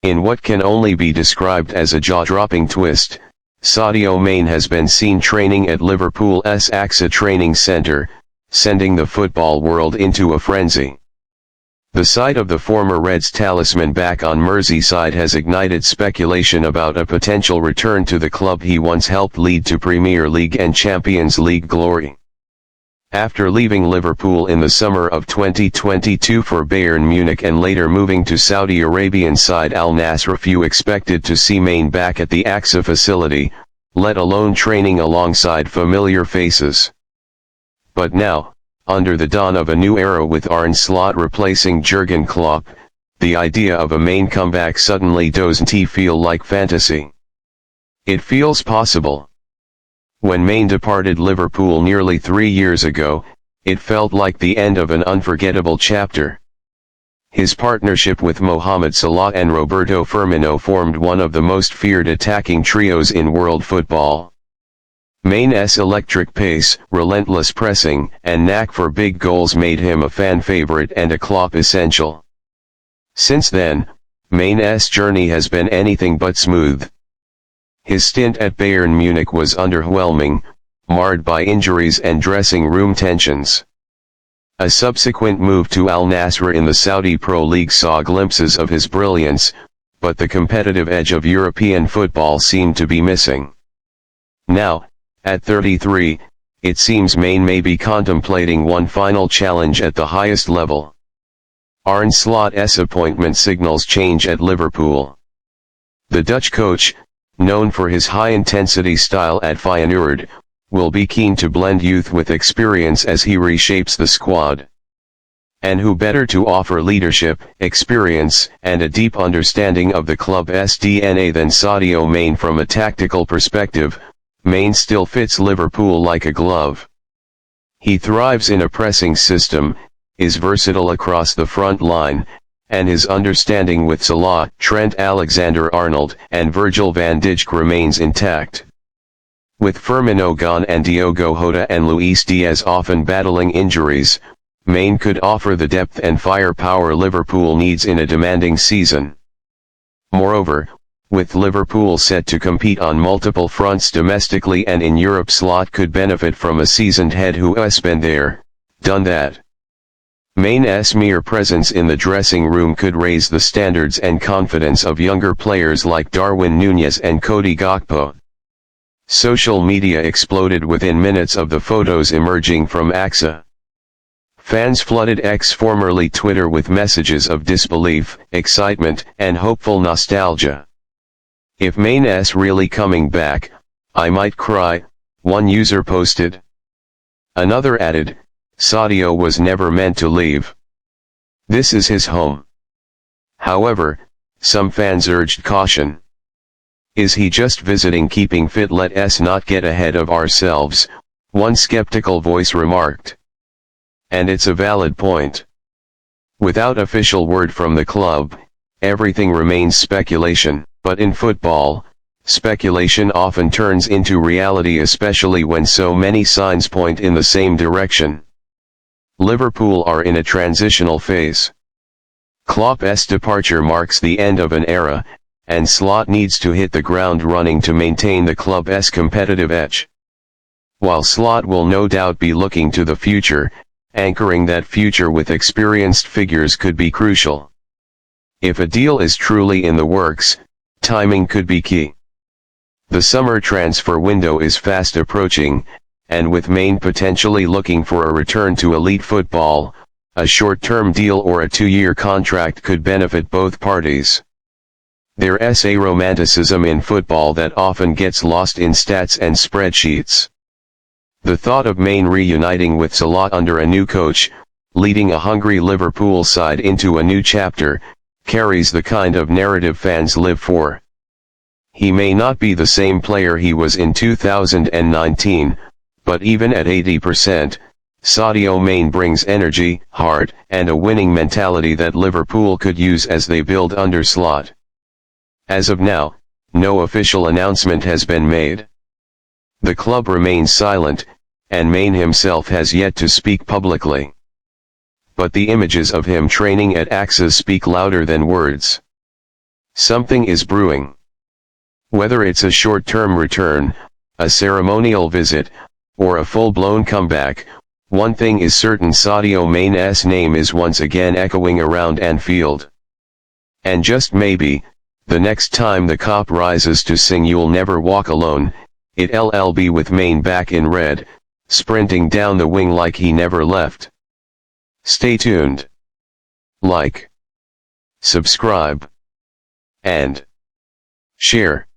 In what can only be described as a jaw-dropping twist, Sadio Mané has been seen training at Liverpool's AXA training centre, sending the football world into a frenzy. The sight of the former Reds talisman back on Merseyside has ignited speculation about a potential return to the club he once helped lead to Premier League and Champions League glory. After leaving Liverpool in the summer of 2022 for Bayern Munich and later moving to Saudi Arabian side Al-Nassr, few expected to see Mané back at the AXA facility, let alone training alongside familiar faces. But now, under the dawn of a new era with Arne Slot replacing Jurgen Klopp, the idea of a Mané comeback suddenly doesn't feel like fantasy. It feels possible. When Mané departed Liverpool nearly 3 years ago, it felt like the end of an unforgettable chapter. His partnership with Mohamed Salah and Roberto Firmino formed one of the most feared attacking trios in world football. Mané's electric pace, relentless pressing, and knack for big goals made him a fan favorite and a Klopp essential. Since then, Mané's journey has been anything but smooth. His stint at Bayern Munich was underwhelming, marred by injuries and dressing room tensions. A subsequent move to Al-Nassr in the Saudi Pro League saw glimpses of his brilliance, but the competitive edge of European football seemed to be missing. Now, at 33, it seems Mané may be contemplating one final challenge at the highest level. Arne Slot's appointment signals change at Liverpool. The Dutch coach, known for his high-intensity style at Feyenoord, will be keen to blend youth with experience as he reshapes the squad. And who better to offer leadership, experience, and a deep understanding of the club's DNA than Sadio Mané? From a tactical perspective, Mané still fits Liverpool like a glove. He thrives in a pressing system, is versatile across the front line, and his understanding with Salah, Trent Alexander-Arnold, and Virgil van Dijk remains intact. With Firmino gone and Diogo Jota and Luis Diaz often battling injuries, Mané could offer the depth and firepower Liverpool needs in a demanding season. Moreover, with Liverpool set to compete on multiple fronts domestically and in Europe, Slot could benefit from a seasoned head who has been there, done that. Mané's mere presence in the dressing room could raise the standards and confidence of younger players like Darwin Núñez and Cody Gakpo. Social media exploded within minutes of the photos emerging from AXA. Fans flooded X, formerly Twitter, with messages of disbelief, excitement, and hopeful nostalgia. "If Mané's really coming back, I might cry," one user posted. Another added, "Sadio was never meant to leave. This is his home." However, some fans urged caution. "Is he just visiting, keeping fit? Let us not get ahead of ourselves," one skeptical voice remarked. And it's a valid point. Without official word from the club, everything remains speculation, but in football, speculation often turns into reality, especially when so many signs point in the same direction. Liverpool are in a transitional phase. Klopp's departure marks the end of an era, and Slot needs to hit the ground running to maintain the club's competitive edge. While Slot will no doubt be looking to the future, anchoring that future with experienced figures could be crucial. If a deal is truly in the works, timing could be key. The summer transfer window is fast approaching, and with Mané potentially looking for a return to elite football, a short-term deal or a 2-year contract could benefit both parties. There's a romanticism in football that often gets lost in stats and spreadsheets. The thought of Mané reuniting with Salah under a new coach, leading a hungry Liverpool side into a new chapter, carries the kind of narrative fans live for. He may not be the same player he was in 2019, but even at 80%, Sadio Mané brings energy, heart, and a winning mentality that Liverpool could use as they build under Slot. As of now, no official announcement has been made. The club remains silent, and Mané himself has yet to speak publicly. But the images of him training at AXA speak louder than words. Something is brewing. Whether it's a short-term return, a ceremonial visit, or a full-blown comeback, one thing is certain: Sadio Mané's name is once again echoing around Anfield. And just maybe, the next time the cop rises to sing "You'll Never Walk Alone," it'll be with Mane back in red, sprinting down the wing like he never left. Stay tuned. Like, subscribe, and share.